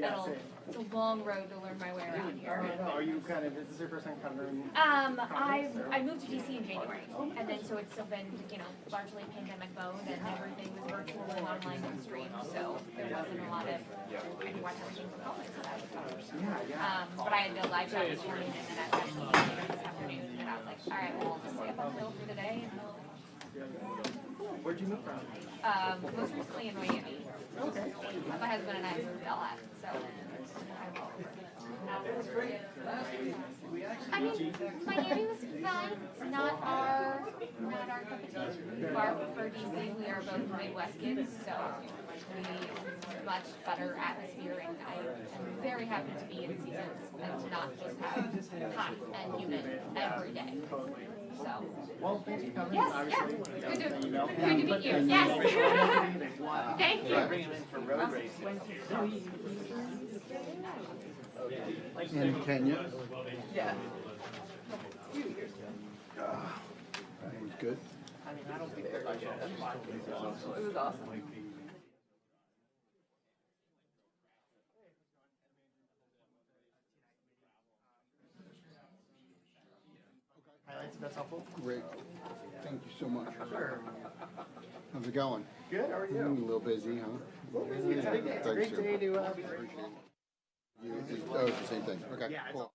It's a long road to learn my way around here. Are you kind of, is this your first time covering? I moved to DC in January, and then so it's still been, largely pandemic mode, and everything was virtual and online and streamed, so there wasn't a lot of, I could watch everything from home, so that was fun. But I had a live shot this morning, and then I watched the game this afternoon, and I was like, all right, well, I'll just stay up on the hill for the day. Where'd you move from? Most recently in Miami. Okay. My husband and I moved all that, so I mean, Miami was fine. It's not our cup of tea. Far prefer DC. We are both Midwest kids, so we much better atmosphere, and I am very happy to be in seasons and to not just have hot and humid every day. So. Well, thanks for coming. Yes, yeah. Good to meet you. Yes. Thank you. Bring him in for road racing. In Kenya? Yeah. It was good. I mean, I don't think they're like that. It was awesome. Highlights, if that's helpful. Great. Thank you so much. Sure. How's it going? Good, how are you? A little busy, huh? A little busy. It's a big day. It's a great day to be Oh, it's the same thing. Okay, Yeah, it's cool.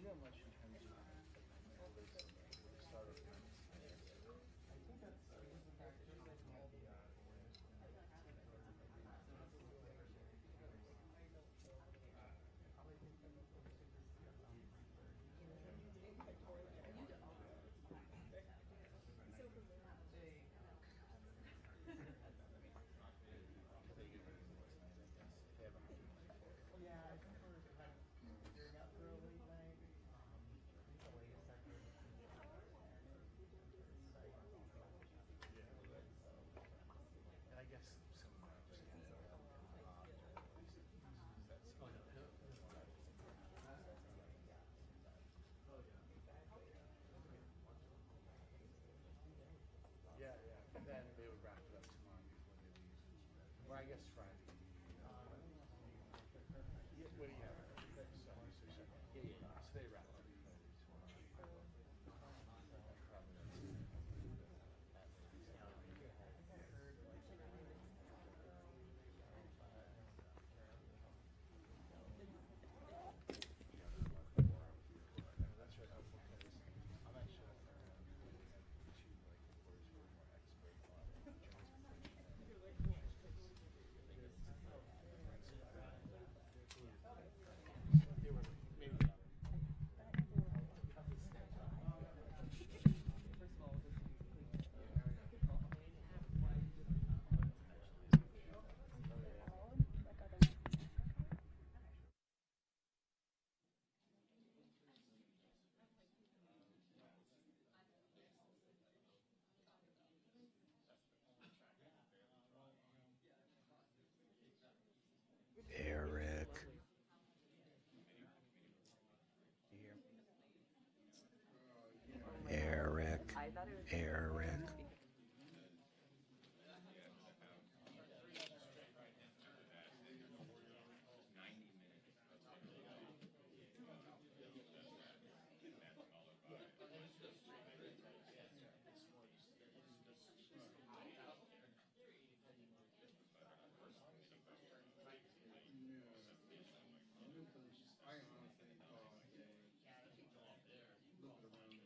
so much in terms of startup. I think that's the factors that might be yeah, I think we're kind of gearing up for a late night. I think the latest I've heard is and I guess some just yeah, yeah. And then they would wrap it up tomorrow before they leave. Or I guess Friday. Yeah, what do you have? So they wrap up tomorrow. That's really helpful because I'm actually two like reporters who are more expert on they were maybe not. Eric. Eric. Eric. I honestly thought they looked around and did it the other way.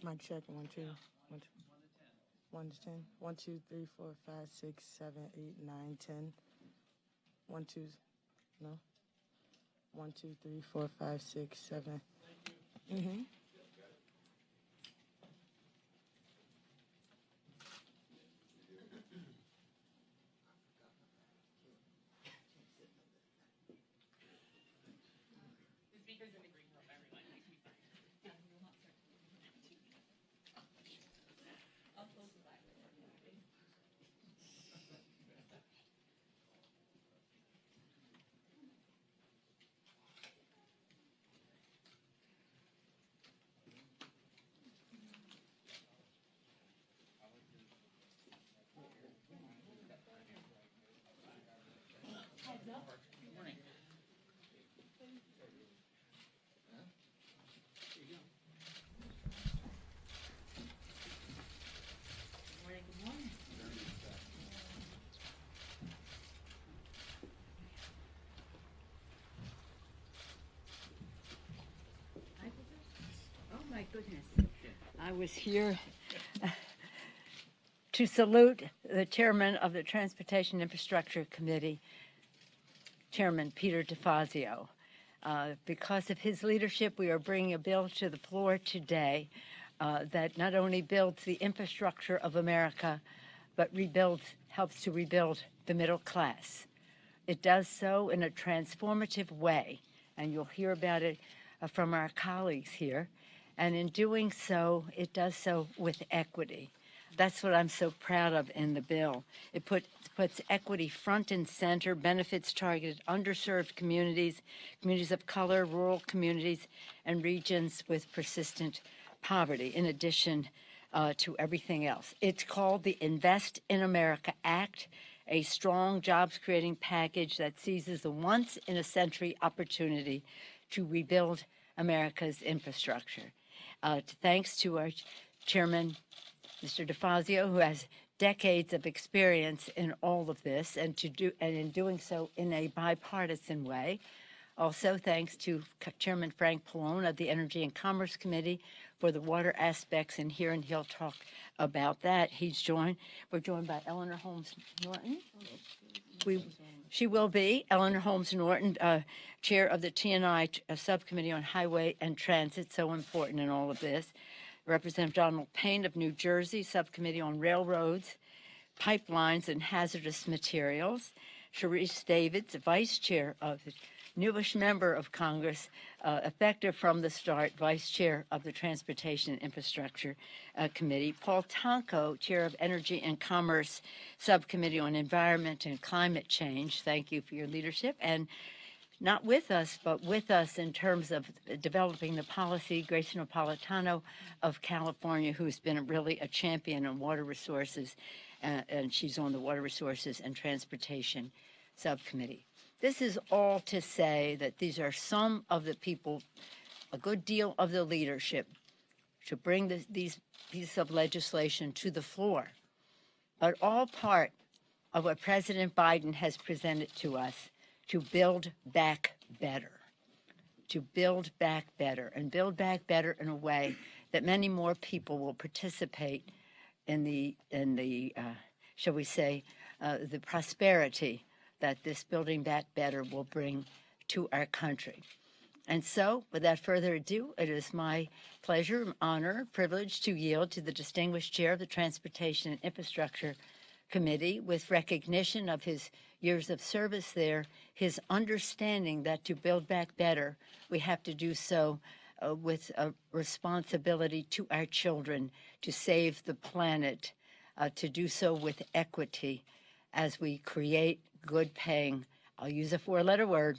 Mic check, 1, 2, 1, 2. 1 to 10. 1, 2, 3, 4, 5, 6, 7, 8, 9, 10. 1, 2, no. 1, 2, 3, 4, 5, 6, 7. Mm-hmm. Oh my goodness. I was here to salute the chairman of the Transportation Infrastructure Committee, Chairman Peter DeFazio. Because of his leadership, we are bringing a bill to the floor today that not only builds the infrastructure of America, but helps to rebuild the middle class. It does so in a transformative way, and you'll hear about it from our colleagues here. And in doing so, it does so with equity. That's what I'm so proud of in the bill. It puts equity front and center, benefits targeted underserved communities, communities of color, rural communities, and regions with persistent poverty, in addition to everything else. It's called the Invest in America Act, a strong jobs-creating package that seizes the once-in-a-century opportunity to rebuild America's infrastructure. Thanks to our chairman, Mr. DeFazio, who has decades of experience in all of this, and in doing so in a bipartisan way. Also, thanks to Chairman Frank Pallone of the Energy and Commerce Committee for the water aspects in here, and he'll talk about that. We're joined by Eleanor Holmes Norton. She will be Eleanor Holmes Norton, chair of the T&I Subcommittee on Highway and Transit, so important in all of this. Representative Donald Payne of New Jersey, Subcommittee on Railroads, Pipelines, and Hazardous Materials. Sharice Davids, Vice Chair of the newish member of Congress, effective from the start, Vice Chair of the Transportation and Infrastructure Committee. Paul Tonko, Chair of Energy and Commerce Subcommittee on Environment and Climate Change. Thank you for your leadership. And not with us, but with us in terms of developing the policy, Grace Napolitano of California, who's been really a champion on water resources, and she's on the Water Resources and Transportation Subcommittee. This is all to say that these are some of the people, a good deal of the leadership, to bring these pieces of legislation to the floor, but all part of what President Biden has presented to us to build back better, to build back better, and build back better in a way that many more people will participate in the shall we say, the prosperity that this building back better will bring to our country. And so, without further ado, it is my pleasure, honor, privilege to yield to the distinguished chair of the Transportation and Infrastructure Committee, with recognition of his years of service there, his understanding that to build back better, we have to do so with a responsibility to our children, to save the planet, to do so with equity as we create good paying, I'll use a four-letter word,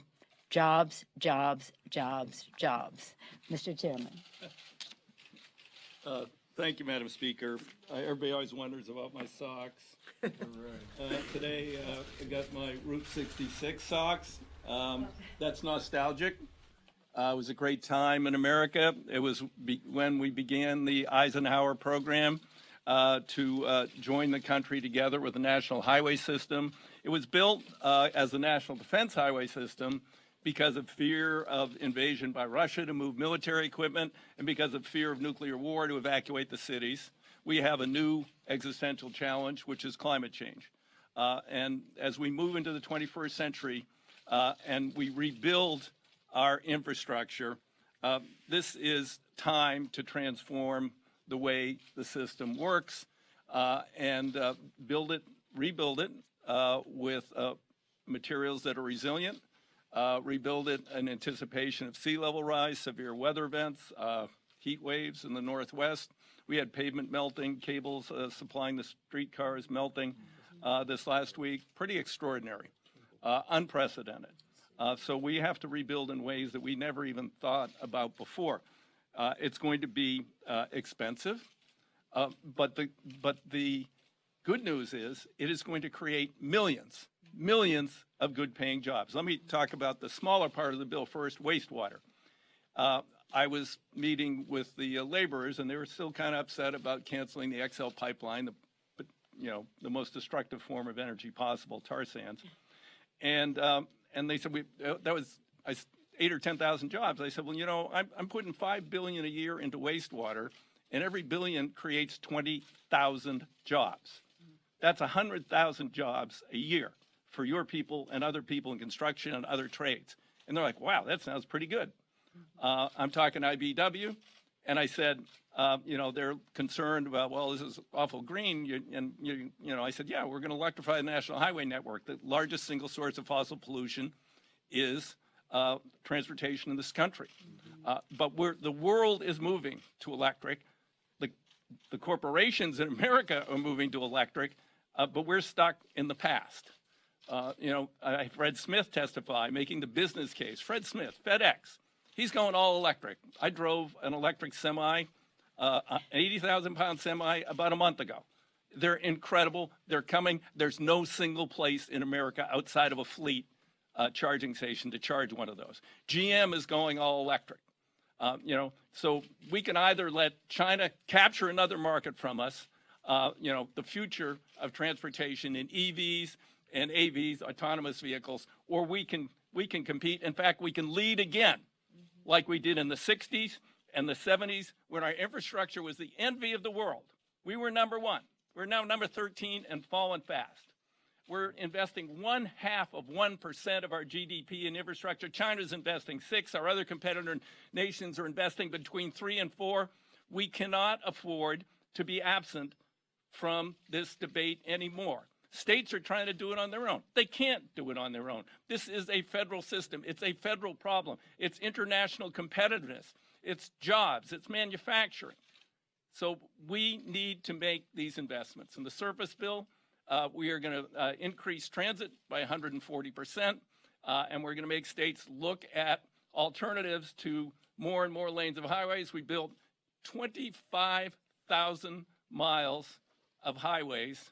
jobs, jobs, jobs, jobs. Mr. Chairman. Thank you, Madam Speaker. Everybody always wonders about my socks. Today, I got my Route 66 socks. That's nostalgic. It was a great time in America. It was when we began the Eisenhower program to join the country together with the National Highway System. It was built as the National Defense Highway System because of fear of invasion by Russia to move military equipment, and because of fear of nuclear war to evacuate the cities. We have a new existential challenge, which is climate change. And as we move into the 21st century and we rebuild our infrastructure, this is time to transform the way the system works and rebuild it with materials that are resilient, rebuild it in anticipation of sea level rise, severe weather events, heat waves in the Northwest. We had pavement melting, cables supplying the streetcars melting this last week. Pretty extraordinary, unprecedented. So we have to rebuild in ways that we never even thought about before. It's going to be expensive, but the good news is it is going to create millions of good-paying jobs. Let me talk about the smaller part of the bill first, wastewater. I was meeting with the laborers, and they were still kind of upset about canceling the XL pipeline, the most destructive form of energy possible, tar sands. And they said that was 8,000 or 10,000 jobs. I said, well, I'm putting $5 billion a year into wastewater, and every billion creates 20,000 jobs. That's 100,000 jobs a year for your people and other people in construction and other trades. And they're like, wow, that sounds pretty good. I'm talking IBW, and I said, they're concerned about, well, this is awful green. I said, yeah, we're going to electrify the National Highway Network. The largest single source of fossil pollution is transportation in this country. But the world is moving to electric. The corporations in America are moving to electric, but we're stuck in the past. Fred Smith testify, making the business case. Fred Smith, FedEx, he's going all electric. I drove an electric semi, an 80,000-pound semi, about a month ago. They're incredible. They're coming. There's no single place in America outside of a fleet charging station to charge one of those. GM is going all electric. So we can either let China capture another market from us, the future of transportation in EVs and AVs, autonomous vehicles, or we can compete. In fact, we can lead again, like we did in the 60s and the 70s, when our infrastructure was the envy of the world. We were number one. We're now number 13 and falling fast. We're investing 0.5% of our GDP in infrastructure. China's investing 6%. Our other competitor nations are investing between 3 and 4%. We cannot afford to be absent from this debate anymore. States are trying to do it on their own. They can't do it on their own. This is a federal system. It's a federal problem. It's international competitiveness. It's jobs. It's manufacturing. So we need to make these investments. In the surface bill, we are going to increase transit by 140%, and we're going to make states look at alternatives to more and more lanes of highways. We built 25,000 miles of highways,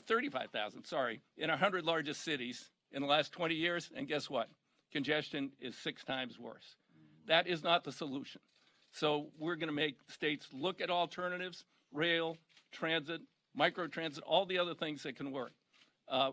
35,000, sorry, in 100 largest cities in the last 20 years, and guess what? Congestion is 6 times worse. That is not the solution. So we're going to make states look at alternatives, rail, transit, microtransit, all the other things that can work.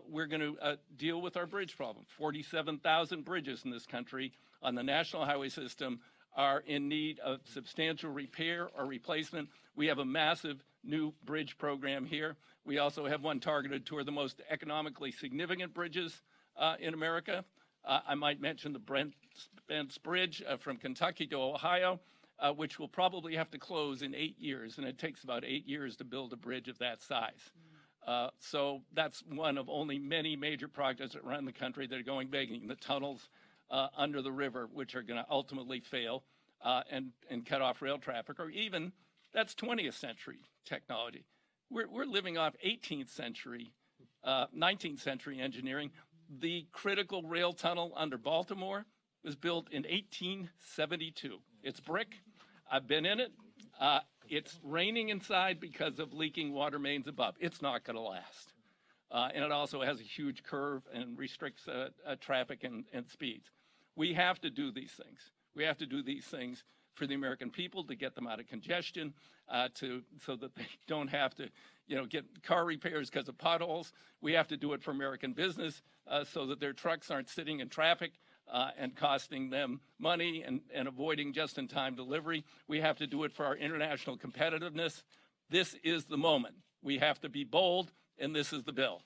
We're going to deal with our bridge problem. 47,000 bridges in this country on the national highway system are in need of substantial repair or replacement. We have a massive new bridge program here. We also have one targeted toward the most economically significant bridges in America. I might mention the Brent Spence Bridge from Kentucky to Ohio, which will probably have to close in 8 years, and it takes about 8 years to build a bridge of that size. So that's one of only many major projects around the country that are going begging. The tunnels under the river, which are going to ultimately fail and cut off rail traffic, or even that's 20th century technology. We're living off 18th century, 19th century engineering. The critical rail tunnel under Baltimore was built in 1872. It's brick. I've been in it. It's raining inside because of leaking water mains above. It's not going to last. And it also has a huge curve and restricts traffic and speeds. We have to do these things. We have to do these things for the American people to get them out of congestion, so that they don't have to, get car repairs because of potholes. We have to do it for American business so that their trucks aren't sitting in traffic and costing them money and avoiding just-in-time delivery. We have to do it for our international competitiveness. This is the moment. We have to be bold, and this is the bill.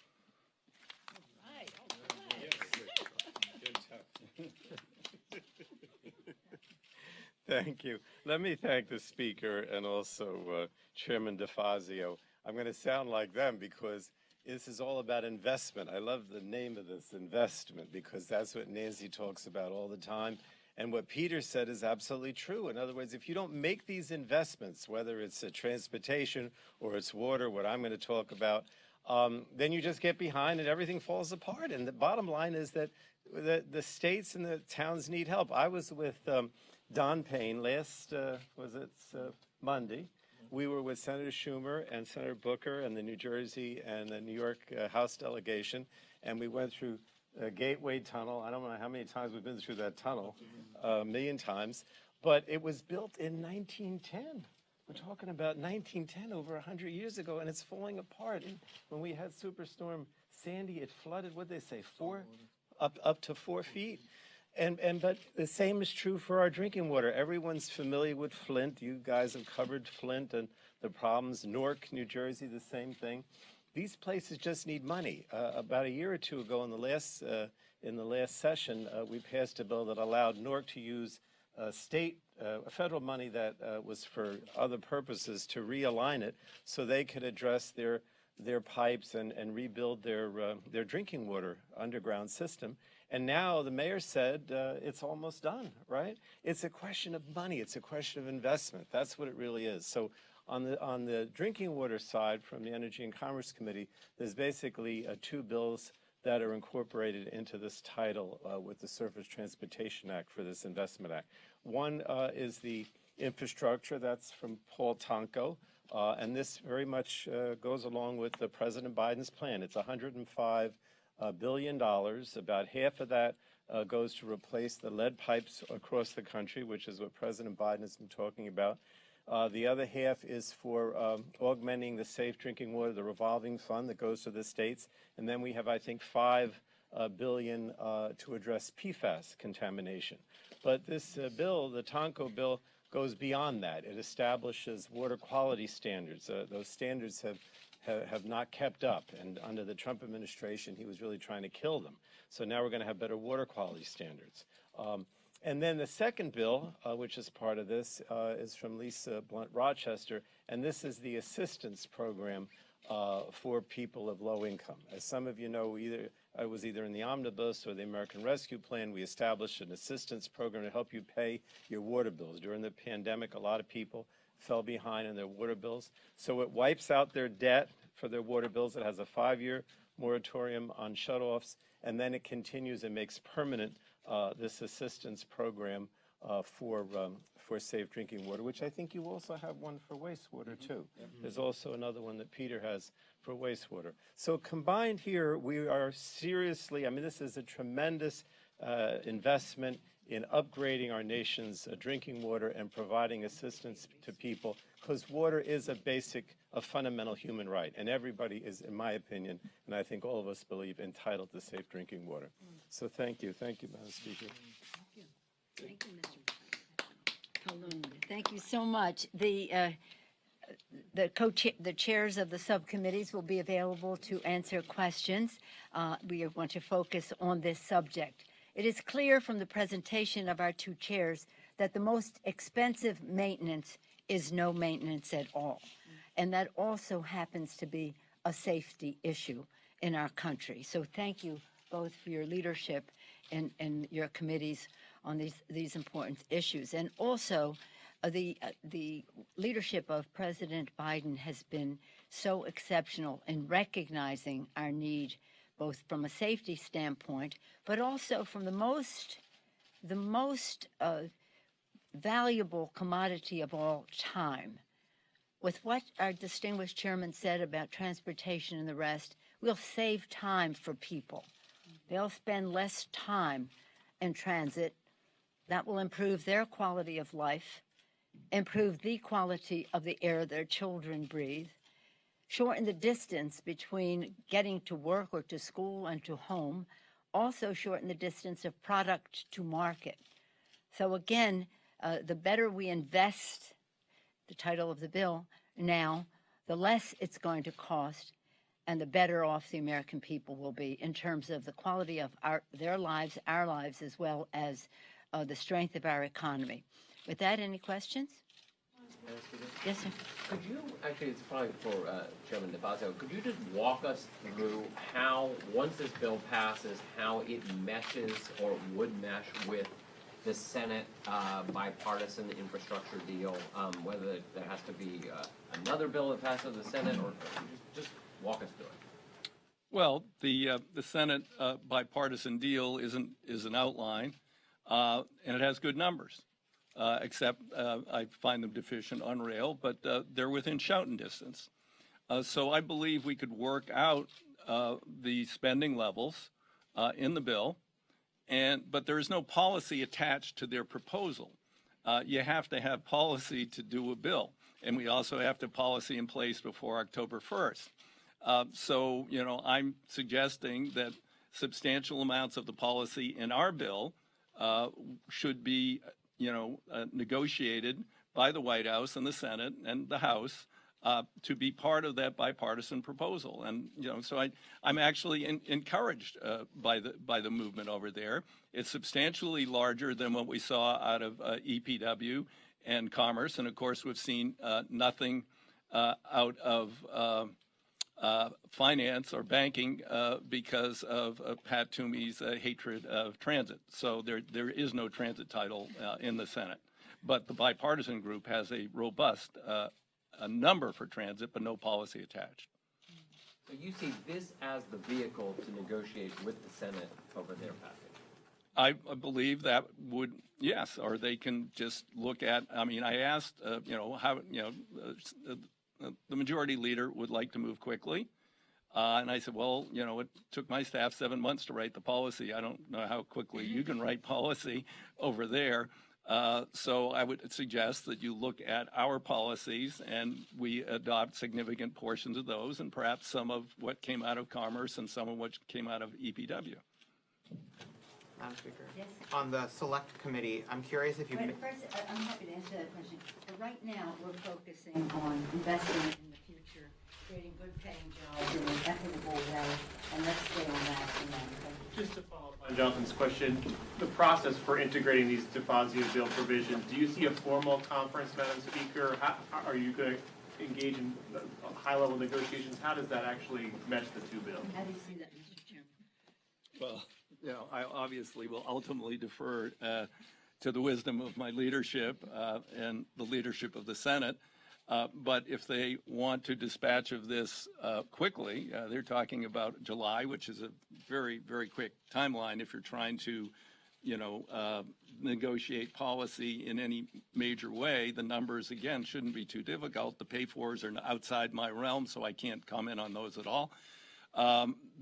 Thank you. Let me thank the speaker and also Chairman DeFazio. I'm going to sound like them because this is all about investment. I love the name of this, investment, because that's what Nancy talks about all the time. And what Peter said is absolutely true. In other words, if you don't make these investments, whether it's transportation or it's water, what I'm going to talk about, then you just get behind and everything falls apart. And the bottom line is that the states and the towns need help. I was with Don Payne last, Monday. We were with Senator Schumer and Senator Booker and the New Jersey and the New York House delegation, and we went through Gateway Tunnel. I don't know how many times we've been through that tunnel, a million times, but it was built in 1910. We're talking about 1910, over 100 years ago, and it's falling apart. And when we had Superstorm Sandy, it flooded, what'd they say, up to 4 feet. But the same is true for our drinking water. Everyone's familiar with Flint. You guys have covered Flint and the problems. Newark, New Jersey, the same thing. These places just need money. About a year or two ago in the last session, we passed a bill that allowed Newark to use federal money that was for other purposes to realign it so they could address their pipes and rebuild their drinking water underground system. And now the mayor said it's almost done, right? It's a question of money. It's a question of investment. That's what it really is. So on the drinking water side from the Energy and Commerce Committee, there's basically 2 bills that are incorporated into this title with the Surface Transportation Act for this Investment Act. One is the infrastructure. That's from Paul Tonko. And this very much goes along with the President Biden's plan. It's $105 billion. About half of that goes to replace the lead pipes across the country, which is what President Biden has been talking about. The other half is for augmenting the safe drinking water, the revolving fund that goes to the states. And then we have, I think, $5 billion to address PFAS contamination. But this bill, the Tonko bill, goes beyond that. It establishes water quality standards. Those standards have not kept up, and under the Trump administration, he was really trying to kill them. So now we're going to have better water quality standards. And then the second bill, which is part of this, is from Lisa Blunt Rochester, and this is the assistance program for people of low income. As some of you know, I was either in the Omnibus or the American Rescue Plan. We established an assistance program to help you pay your water bills. During the pandemic, a lot of people fell behind in their water bills. So it wipes out their debt for their water bills. It has a 5-year moratorium on shutoffs, and then it continues and makes permanent this assistance program for safe drinking water, which I think you also have one for wastewater too. There's also another one that Peter has for wastewater. So combined here, we are seriously, I mean, this is a tremendous investment in upgrading our nation's drinking water and providing assistance to people, because water is a fundamental human right, and everybody is, in my opinion, and I think all of us believe, entitled to safe drinking water. So thank you, Madam Speaker. Thank you, Mr. Colon. Thank you so much. The chairs of the subcommittees will be available to answer questions. We want to focus on this subject. It is clear from the presentation of our 2 chairs that the most expensive maintenance is no maintenance at all. And that also happens to be a safety issue in our country. So thank you both for your leadership and your committees on these important issues. And also, the leadership of President Biden has been so exceptional in recognizing our need, both from a safety standpoint, but also from the most valuable commodity of all time. With what our distinguished chairman said about transportation and the rest, we'll save time for people. They'll spend less time in transit. That will improve their quality of life, improve the quality of the air their children breathe, shorten the distance between getting to work or to school and to home, also shorten the distance of product to market. So again, the better we invest, the title of the bill now, the less it's going to cost, and the better off the American people will be in terms of the quality of their lives, our lives, as well as the strength of our economy. With that, any questions? Yes, sir. Could you, actually, it's probably for Chairman DeFazio, could you just walk us through how, once this bill passes, how it meshes or would mesh with the Senate bipartisan infrastructure deal, whether there has to be another bill that passes the Senate, or just walk us through it. Well, the Senate bipartisan deal is an outline, and it has good numbers. Except I find them deficient on rail, but they're within shouting distance. So I believe we could work out the spending levels in the bill, but there is no policy attached to their proposal. You have to have policy to do a bill, and we also have to have policy in place before October 1st. So, I'm suggesting that substantial amounts of the policy in our bill should be negotiated by the White House and the Senate and the House to be part of that bipartisan proposal. And so I'm actually encouraged by the movement over there. It's substantially larger than what we saw out of EPW and Commerce, and of course we've seen nothing out of finance or banking because of Pat Toomey's hatred of transit. So there is no transit title in the Senate. But the bipartisan group has a robust a number for transit, but no policy attached. So you see this as the vehicle to negotiate with the Senate over their package? I believe that would, yes, or they can just look at, I asked, how, the majority leader would like to move quickly. And I said, well, it took my staff 7 months to write the policy. I don't know how quickly you can write policy over there. So I would suggest that you look at our policies and we adopt significant portions of those and perhaps some of what came out of Commerce and some of what came out of EPW. Madam Speaker. Yes. On the select committee, I'm curious if you But first, I'm happy to answer that question. But right now, we're focusing on investing in the future, creating good paying jobs in an equitable way, and let's stay on that. Just to follow up on Jonathan's question, the process for integrating these DeFazio bill provisions, do you see a formal conference, Madam Speaker? How are you going to engage in high-level negotiations? How does that actually mesh the two bills? How do you see that, Mr. Chairman? Well, I obviously will ultimately defer to the wisdom of my leadership and the leadership of the Senate. But if they want to dispatch of this quickly, they're talking about July, which is a very, very quick timeline if you're trying to, negotiate policy in any major way. The numbers, again, shouldn't be too difficult. The pay-fors are outside my realm, so I can't comment on those at all.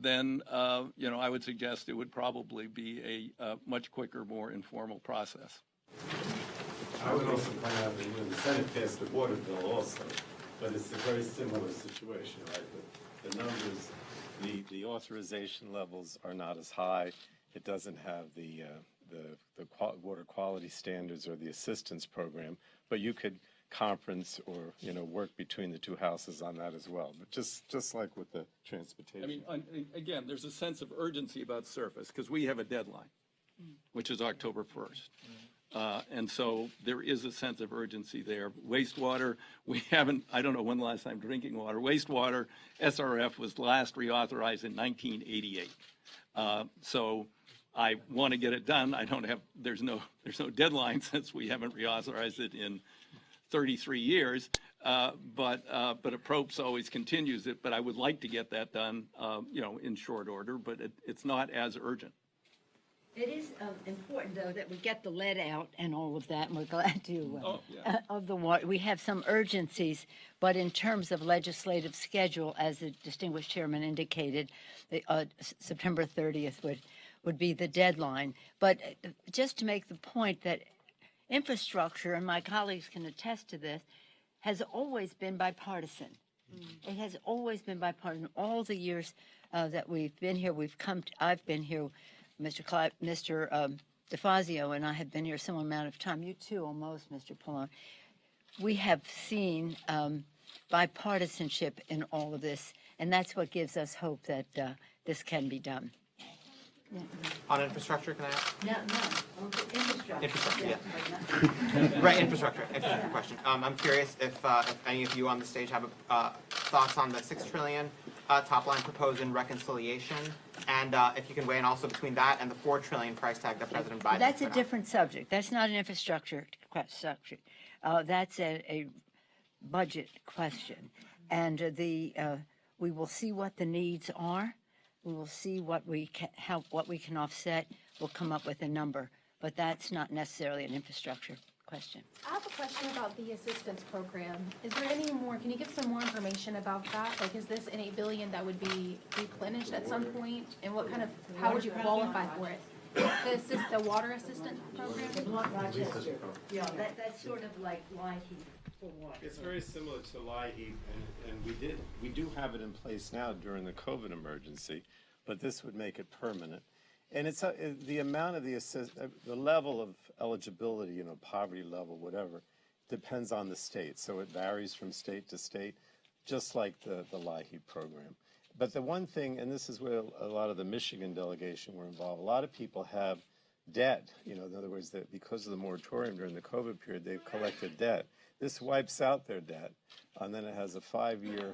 Then I would suggest it would probably be a much quicker, more informal process. I would also point out that the Senate passed the water bill also, but it's a very similar situation, right? The numbers, the authorization levels are not as high. It doesn't have the water quality standards or the assistance program, but you could conference or work between the two houses on that as well. But just like with the transportation. Again, there's a sense of urgency about surface because we have a deadline, which is October 1st. And so there is a sense of urgency there. Wastewater, I don't know when the last time drinking water. Wastewater, SRF was last reauthorized in 1988. So I want to get it done. There's no deadline since we haven't reauthorized it in 33 years, but approps always continues it. But I would like to get that done, in short order. But it's not as urgent. It is important, though, that we get the lead out and all of that, and we're glad to, of the water. We have some urgencies, but in terms of legislative schedule, as the distinguished chairman indicated, September 30th would be the deadline. But just to make the point that infrastructure, and my colleagues can attest to this, has always been bipartisan. It has always been bipartisan. All the years that we've been here, I've been here, Mr. DeFazio and I have been here some amount of time. You too, almost, Mr. Pallone. We have seen bipartisanship in all of this, and that's what gives us hope that this can be done. Yeah. On infrastructure, can I ask? No, infrastructure. Infrastructure, yeah. Right, infrastructure question. I'm curious if any of you on the stage have thoughts on the $6 trillion top line proposed in reconciliation, and if you can weigh in also between that and the $4 trillion price tag that President Biden. That's a different subject. That's not an infrastructure subject. That's a budget question, and we will see what the needs are. We will see what we can offset. We'll come up with a number, but that's not necessarily an infrastructure question. I have a question about the assistance program. Is there any more, can you give some more information about that? Like, is this an $8 billion that would be replenished at some point? And what kind of, how would you qualify for it? The water assistance program? Yeah, that's sort of like LIHEAP for water. It's very similar to LIHEAP, and we do have it in place now during the COVID emergency, but this would make it permanent. And it's the amount of the level of eligibility, poverty level, whatever, depends on the state. So it varies from state to state, just like the LIHEAP program. But the one thing, and this is where a lot of the Michigan delegation were involved, a lot of people have debt. In other words, that because of the moratorium during the COVID period, they've collected debt. This wipes out their debt, and then it has a 5-year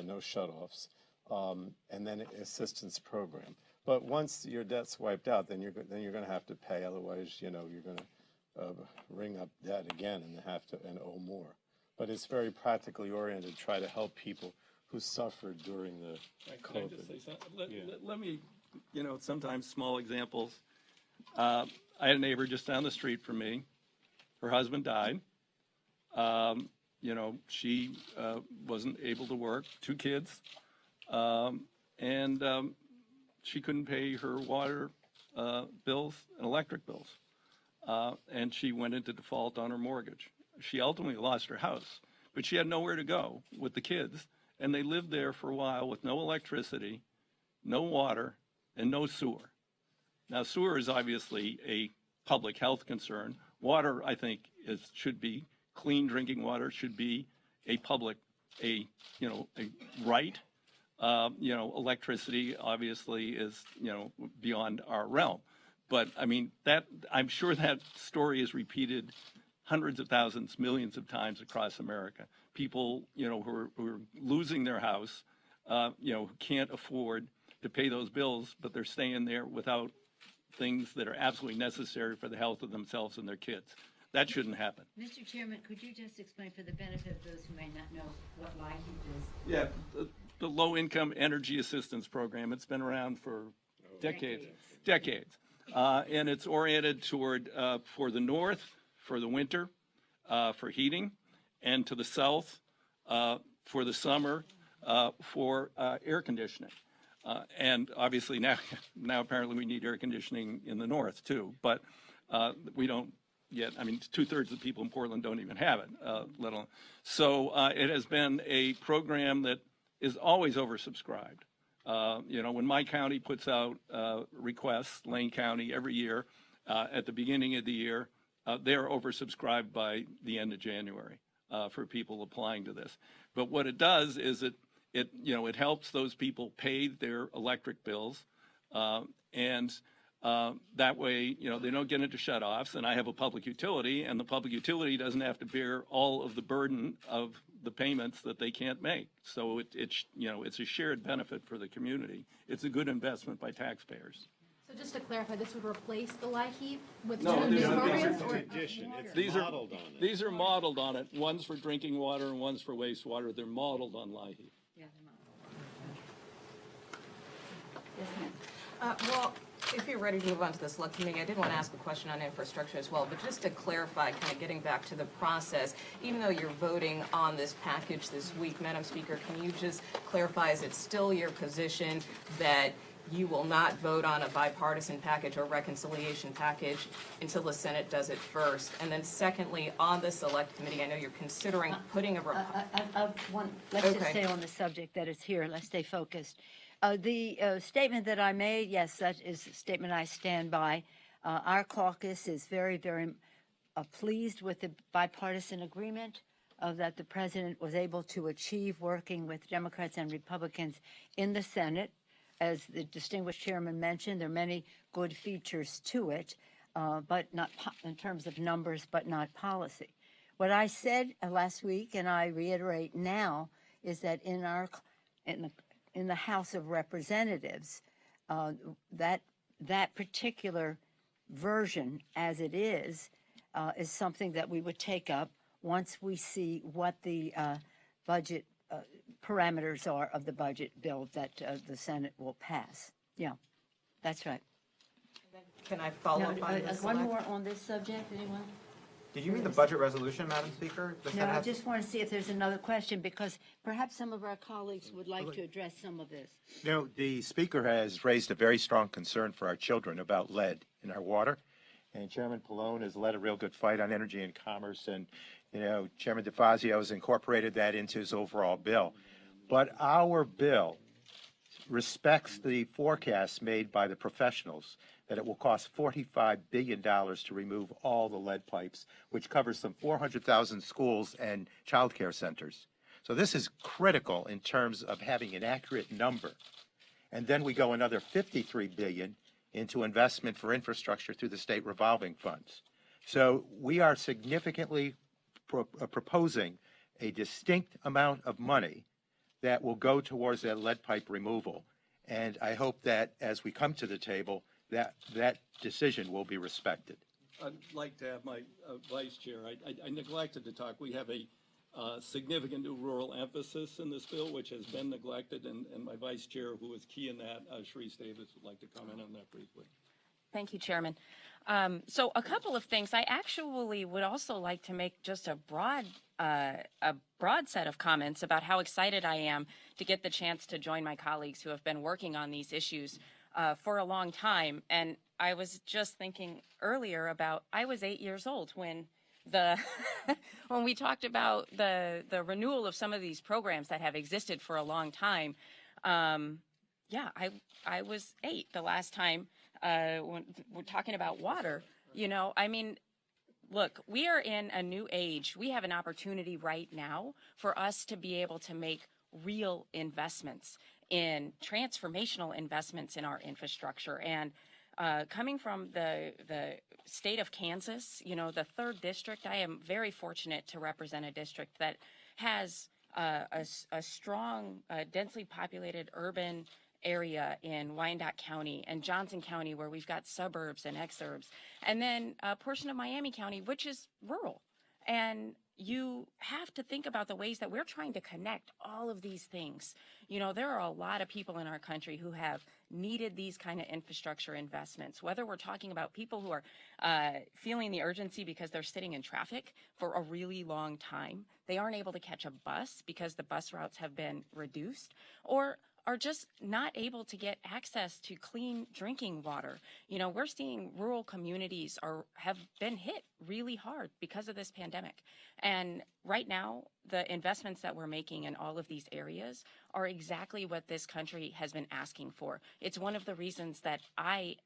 no shutoffs, and then an assistance program. But once your debt's wiped out, then you're going to have to pay. Otherwise, you're going to ring up debt again and owe more. But it's very practically oriented to try to help people who suffered during the COVID. Can I just say something? Let me, sometimes small examples. I had a neighbor just down the street from me. Her husband died. She wasn't able to work, 2 kids, and she couldn't pay her water bills and electric bills, and she went into default on her mortgage. She ultimately lost her house, but she had nowhere to go with the kids, and they lived there for a while with no electricity, no water, and no sewer. Now, sewer is obviously a public health concern. Water, I think, should be clean drinking water, should be a public, a right. Electricity obviously is, beyond our realm. But I mean, I'm sure that story is repeated hundreds of thousands, millions of times across America. People, who are losing their house, who can't afford to pay those bills, but they're staying there without things that are absolutely necessary for the health of themselves and their kids. That shouldn't happen. Mr. Chairman, could you just explain for the benefit of those who may not know what LIHEAP is? Yeah, the Low-Income Energy Assistance Program. It's been around for decades. And it's oriented toward, for the north, for the winter, for heating, and to the south, for the summer, for air conditioning. And obviously now apparently we need air conditioning in the north too, but we don't yet. I mean, 2/3 of the people in Portland don't even have it, let alone. So it has been a program that is always oversubscribed. When my county puts out requests, Lane County, every year at the beginning of the year, they're oversubscribed by the end of January for people applying to this. But what it does is it helps those people pay their electric bills, and that way, they don't get into shutoffs. And I have a public utility, and the public utility doesn't have to bear all of the burden of the payments that they can't make. So it's a shared benefit for the community. It's a good investment by taxpayers. So just to clarify, this would replace the LIHEAP with No, two new these are programs? It's an addition. It's modeled on it. These are modeled on it. One's for drinking water and one's for wastewater. They're modeled on LIHEAP. Yeah, yes, ma'am. Well, if you're ready to move on to the select committee, I did want to ask a question on infrastructure as well, but just to clarify, kind of getting back to the process, even though you're voting on this package this week, Madam Speaker, can you just clarify, is it still your position that you will not vote on a bipartisan package or reconciliation package until the Senate does it first? And then secondly, on the select committee, I know you're considering putting a... Let's just stay on the subject that is here. Let's stay focused. The statement that I made, yes, that is a statement I stand by. Our caucus is very, very pleased with the bipartisan agreement that the president was able to achieve working with Democrats and Republicans in the Senate. As the distinguished chairman mentioned, there are many good features to it, but not in terms of numbers, but not policy. What I said last week, and I reiterate now, is that in the House of Representatives, that particular version, as it is something that we would take up once we see what the budget parameters are of the budget bill that the Senate will pass. Yeah, that's right. Can I follow up on this? One more on this subject, anyone? Did you mean the budget resolution, Madam Speaker? No, I just want to see if there's another question, because perhaps some of our colleagues would like to address some of this. You know, the speaker has raised a very strong concern for our children about lead in our water. And Chairman Pallone has led a real good fight on energy and commerce. And, you know, Chairman DeFazio has incorporated that into his overall bill. But our bill respects the forecasts made by the professionals that it will cost $45 billion to remove all the lead pipes, which covers some 400,000 schools and child care centers. So this is critical in terms of having an accurate number. And then we go another $53 billion into investment for infrastructure through the state revolving funds. So we are significantly proposing a distinct amount of money that will go towards that lead pipe removal. And I hope that as we come to the table, that decision will be respected. I'd like to have my vice chair. I neglected to talk. We have a significant new rural emphasis in this bill, which has been neglected, and my vice chair, who is key in that, Sharice Davis, would like to comment on that briefly. Thank you, Chairman. So a couple of things. I actually would also like to make just a broad set of comments about how excited I am to get the chance to join my colleagues who have been working on these issues for a long time. And I was just thinking earlier about, I was 8 years old when when we talked about the renewal of some of these programs that have existed for a long time. Yeah, I was 8 the last time when we're talking about water. You know, I mean, look, we are in a new age. We have an opportunity right now for us to be able to make real investments in transformational investments in our infrastructure. And coming from the state of Kansas, you know, the 3rd district, I am very fortunate to represent a district that has a strong, densely populated urban area in Wyandotte County and Johnson County, where we've got suburbs and exurbs, and then a portion of Miami County, which is rural. And you have to think about the ways that we're trying to connect all of these things. You know, there are a lot of people in our country who have needed these kind of infrastructure investments, whether we're talking about people who are feeling the urgency because they're sitting in traffic for a really long time. They aren't able to catch a bus because the bus routes have been reduced, or are just not able to get access to clean drinking water. You know, we're seeing rural communities have been hit really hard because of this pandemic. And right now, the investments that we're making in all of these areas are exactly what this country has been asking for. It's one of the reasons that I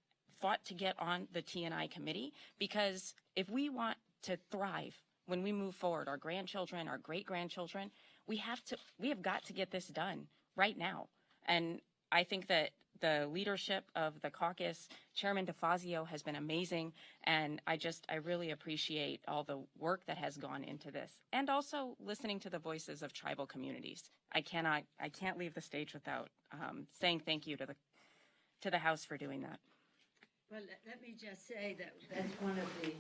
fought to get on the T&I committee, because if we want to thrive when we move forward, our grandchildren, our great-grandchildren, we have got to get this done right now. And I think that the leadership of the caucus, Chairman DeFazio, has been amazing. And I really appreciate all the work that has gone into this, and also listening to the voices of tribal communities. I can't leave the stage without saying thank you to the House for doing that. Well, let me just say that that's one of the,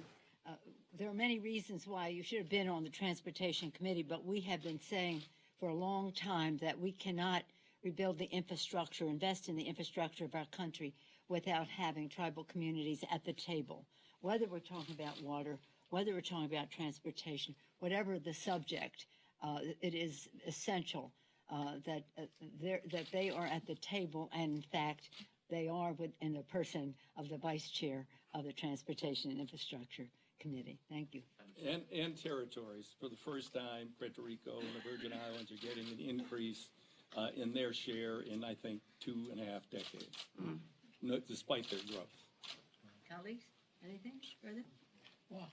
there are many reasons why you should have been on the Transportation Committee, but we have been saying for a long time that we cannot rebuild the infrastructure, invest in the infrastructure of our country without having tribal communities at the table. Whether we're talking about water, whether we're talking about transportation, whatever the subject, it is essential that they are at the table, and in fact, they are within the person of the Vice Chair of the Transportation and Infrastructure Committee. Thank you. And territories. For the first time, Puerto Rico and the Virgin Islands are getting an increase in their share in, I think, 2.5 decades, no, despite their growth. Colleagues, anything further? Well,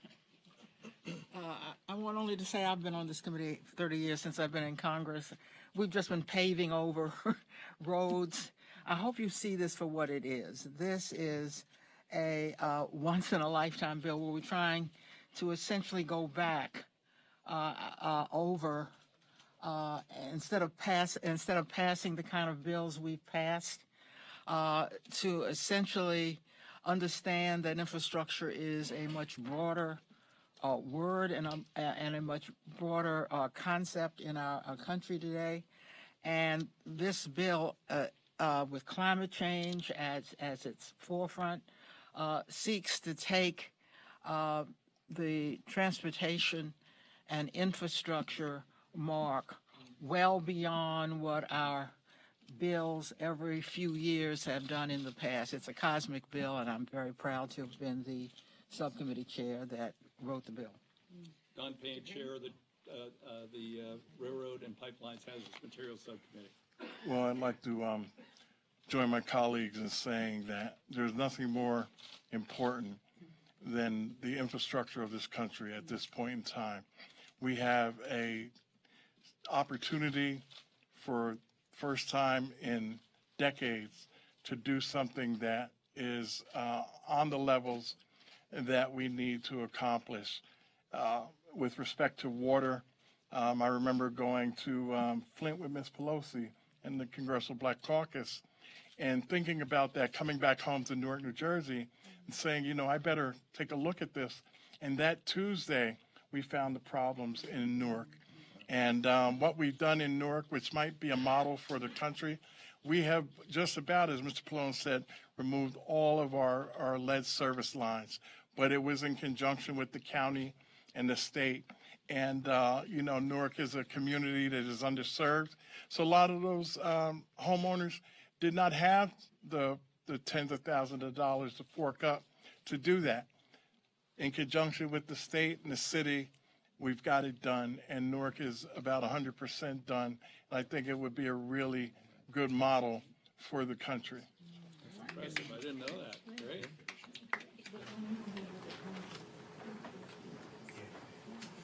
I want only to say I've been on this committee for 30 years since I've been in Congress. We've just been paving over roads. I hope you see this for what it is. This is a once-in-a-lifetime bill where we're trying to essentially go back over instead of passing the kind of bills we've passed to essentially understand that infrastructure is a much broader word and a much broader concept in our country today. And this bill, with climate change as its forefront, seeks to take the transportation and infrastructure mark well beyond what our bills every few years have done in the past. It's a cosmic bill, and I'm very proud to have been the subcommittee chair that wrote the bill. Don Payne, chair of the Railroad and Pipelines Hazardous Materials Subcommittee. Well, I'd like to join my colleagues in saying that there's nothing more important than the infrastructure of this country at this point in time. We have a opportunity for first time in decades to do something that is on the levels that we need to accomplish. With respect to water, I remember going to Flint with Ms. Pelosi and the Congressional Black Caucus and thinking about that, coming back home to Newark, New Jersey, and saying, you know, I better take a look at this. And that Tuesday, we found the problems in Newark. And what we've done in Newark, which might be a model for the country, we have just about, as Mr. Pallone said, removed all of our lead service lines. But it was in conjunction with the county and the state. And, you know, Newark is a community that is underserved. So a lot of those homeowners did not have the tens of thousands of dollars to fork up to do that. In conjunction with the state and the city, we've got it done, and Newark is about 100% done. And I think it would be a really good model for the country. Impressive. I didn't know that. Great.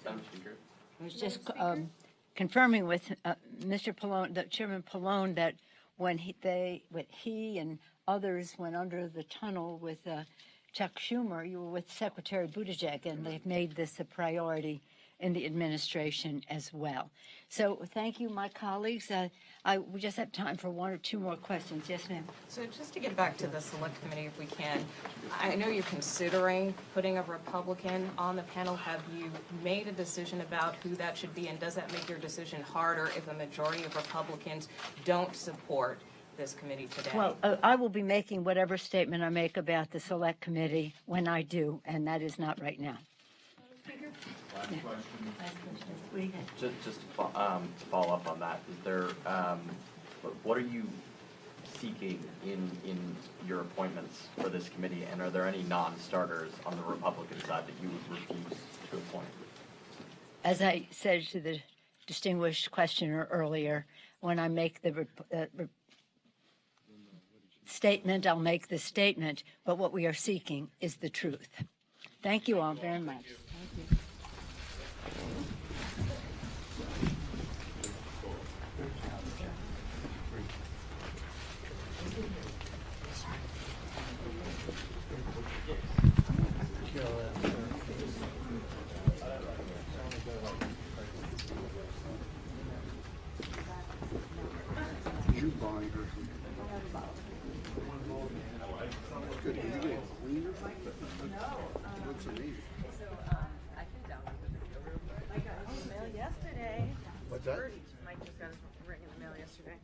I was just confirming with Mr. Pallone, that Chairman Pallone, that when he and others went under the tunnel with Chuck Schumer, you were with Secretary Buttigieg, and they've made this a priority in the administration as well. So thank you, my colleagues. We just have time for one or two more questions. Yes, ma'am. So just to get back to the select committee, if we can, I know you're considering putting a Republican on the panel. Have you made a decision about who that should be, and does that make your decision harder if a majority of Republicans don't support this committee today? Well, I will be making whatever statement I make about the select committee when I do, and that is not right now. Last question. Just to follow up on that, is there, what are you seeking in your appointments for this committee, and are there any non-starters on the Republican side that you would refuse to appoint? As I said to the distinguished questioner earlier, when I make the statement, I'll make the statement, but what we are seeking is the truth. Thank you all very much. Thank you. What's that? Mike just got his ring in the mail yesterday.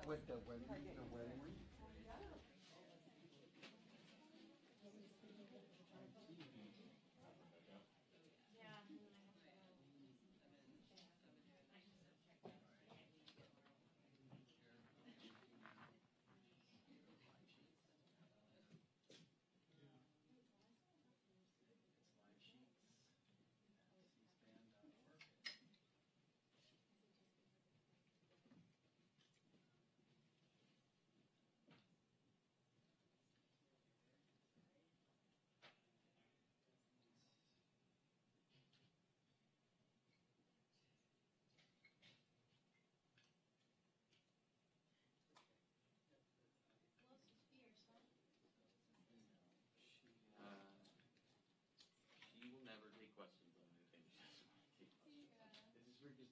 What, the wedding ring?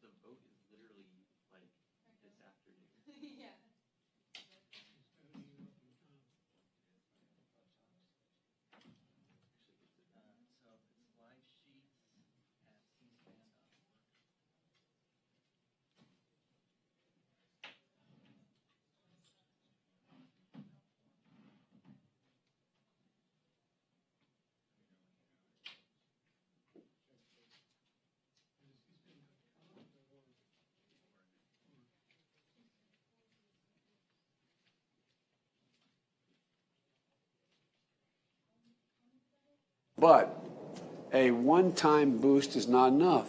the vote is literally like this afternoon. Yeah. So it's live sheets at cspan.org. But a one-time boost is not enough.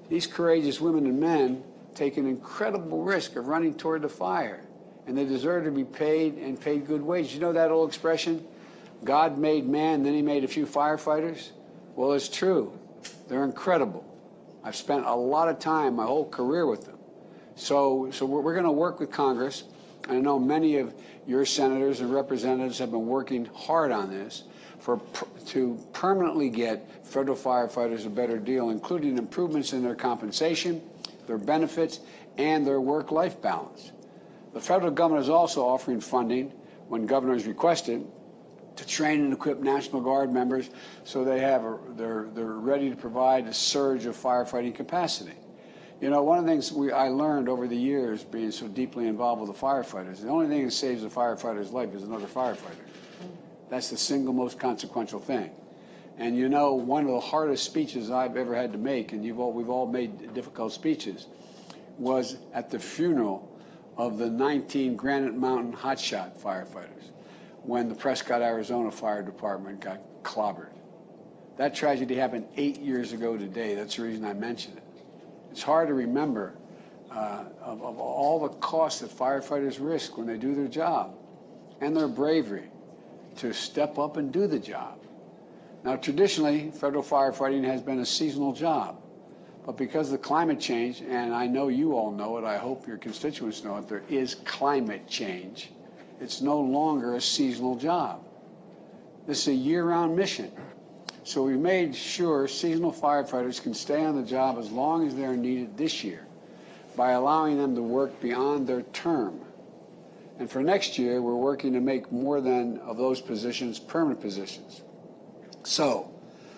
These courageous women and men take an incredible risk of running toward the fire, and they deserve to be paid and paid good wages. You know that old expression, God made man, then he made a few firefighters? Well, it's true. They're incredible. I've spent a lot of time, my whole career with them. So we're going to work with Congress. I know many of your senators and representatives have been working hard on this to permanently get federal firefighters a better deal, including improvements in their compensation, their benefits, and their work-life balance. The federal government is also offering funding, when governors requested, to train and equip National Guard members so they're ready to provide a surge of firefighting capacity. You know, one of the things I learned over the years, being so deeply involved with the firefighters, the only thing that saves a firefighter's life is another firefighter. That's the single most consequential thing. And you know, one of the hardest speeches I've ever had to make, and we've all made difficult speeches, was at the funeral of the 19 Granite Mountain hotshot firefighters when the Prescott, Arizona Fire Department got clobbered. That tragedy happened 8 years ago today. That's the reason I mention it. It's hard to remember of all the costs that firefighters risk when they do their job and their bravery to step up and do the job. Now, traditionally, federal firefighting has been a seasonal job. But because of the climate change, and I know you all know it, I hope your constituents know it, there is climate change. It's no longer a seasonal job. This is a year-round mission. So we made sure seasonal firefighters can stay on the job as long as they're needed this year by allowing them to work beyond their term. And for next year, we're working to make more of those positions permanent positions. So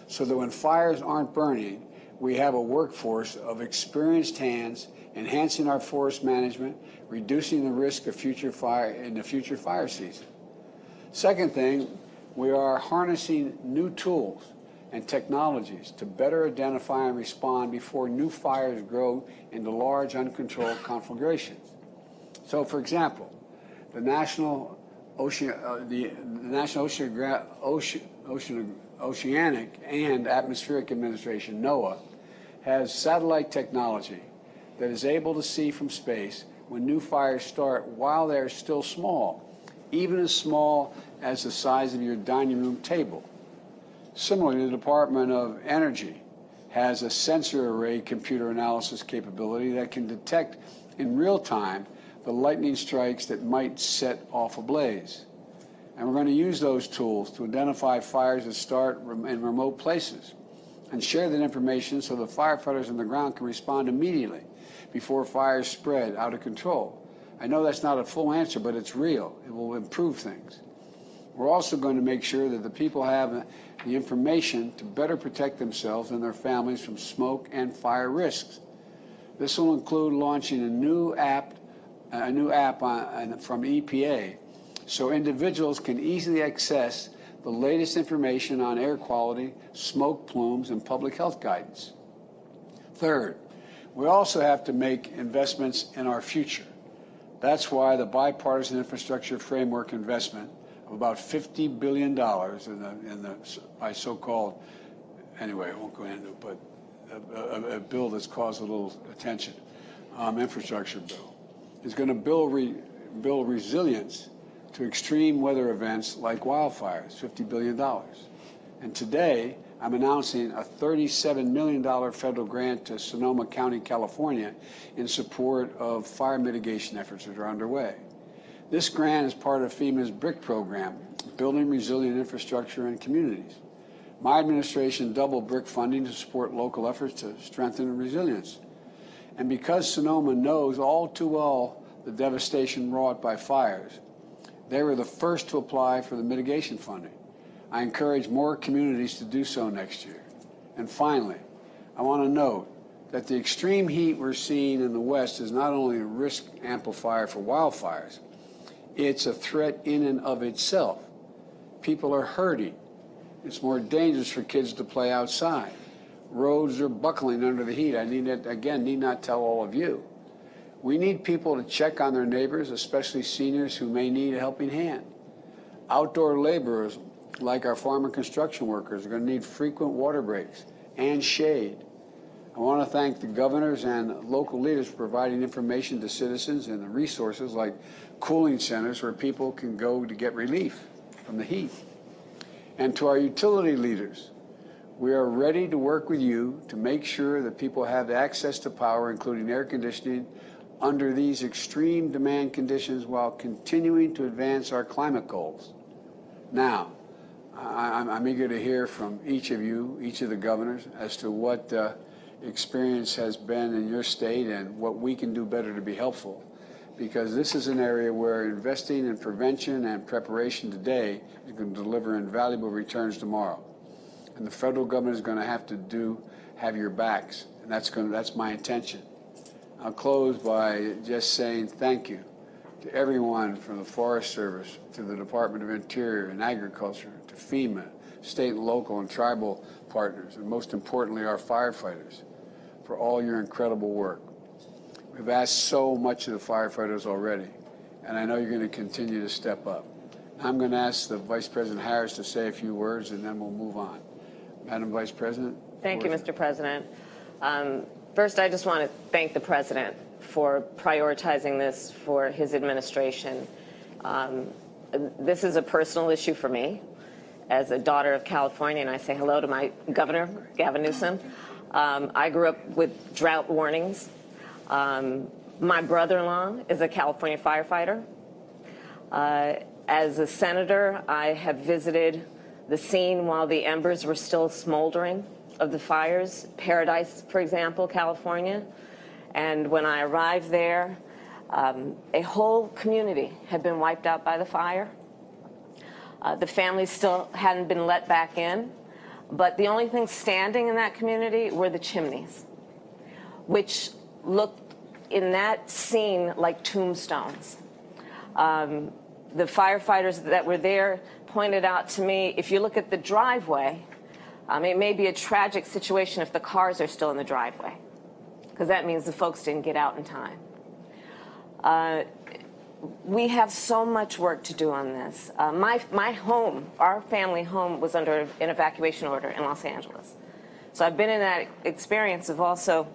that when fires aren't burning, we have a workforce of experienced hands, enhancing our forest management, reducing the risk of future fire in the future fire season. Second thing, we are harnessing new tools and technologies to better identify and respond before new fires grow into large, uncontrolled conflagrations. So, for example, the National Oceanic and Atmospheric Administration, NOAA, has satellite technology that is able to see from space when new fires start while they're still small, even as small as the size of your dining room table. Similarly, the Department of Energy has a sensor array computer analysis capability that can detect in real time the lightning strikes that might set off a blaze. And we're going to use those tools to identify fires that start in remote places and share that information so the firefighters on the ground can respond immediately before fires spread out of control. I know that's not a full answer, but it's real. It will improve things. We're also going to make sure that the people have the information to better protect themselves and their families from smoke and fire risks. This will include launching a new app from EPA so individuals can easily access the latest information on air quality, smoke plumes, and public health guidance. Third, we also have to make investments in our future. That's why the bipartisan infrastructure framework investment of about $50 billion by so-called, anyway, I won't go into it, but a bill that's caused a little attention, infrastructure bill, is going to build resilience to extreme weather events like wildfires, $50 billion. And today, I'm announcing a $37 million federal grant to Sonoma County, California, in support of fire mitigation efforts that are underway. This grant is part of FEMA's BRIC program, Building Resilient Infrastructure in Communities. My administration doubled BRIC funding to support local efforts to strengthen resilience. And because Sonoma knows all too well the devastation wrought by fires, they were the first to apply for the mitigation funding. I encourage more communities to do so next year. And finally, I want to note that the extreme heat we're seeing in the West is not only a risk amplifier for wildfires, it's a threat in and of itself. People are hurting. It's more dangerous for kids to play outside. Roads are buckling under the heat. I need not tell all of you. We need people to check on their neighbors, especially seniors who may need a helping hand. Outdoor laborers, like our farm and construction workers, are going to need frequent water breaks and shade. I want to thank the governors and local leaders for providing information to citizens and the resources like cooling centers where people can go to get relief from the heat. And to our utility leaders, we are ready to work with you to make sure that people have access to power, including air conditioning, under these extreme demand conditions while continuing to advance our climate goals. Now, I'm eager to hear from each of you, each of the governors, as to what experience has been in your state and what we can do better to be helpful. Because this is an area where investing in prevention and preparation today is going to deliver invaluable returns tomorrow. And the federal government is going to have your backs, and that's my intention. I'll close by just saying thank you to everyone from the Forest Service, to the Department of Interior and Agriculture, to FEMA, state, local, and tribal partners, and most importantly, our firefighters, for all your incredible work. We've asked so much of the firefighters already, and I know you're going to continue to step up. I'm going to ask the Vice President Harris to say a few words, and then we'll move on. Madam Vice President. Thank you, Mr. President. First, I just want to thank the President for prioritizing this for his administration. This is a personal issue for me as a daughter of California, and I say hello to my governor, Gavin Newsom. I grew up with drought warnings. My brother-in-law is a California firefighter. As a senator, I have visited the scene while the embers were still smoldering of the fires, Paradise, for example, California. And when I arrived there, a whole community had been wiped out by the fire. The families still hadn't been let back in, but the only thing standing in that community were the chimneys, which looked in that scene like tombstones. The firefighters that were there pointed out to me, if you look at the driveway, it may be a tragic situation if the cars are still in the driveway, because that means the folks didn't get out in time. We have so much work to do on this. My home, our family home, was under an evacuation order in Los Angeles. So I've been in that experience of also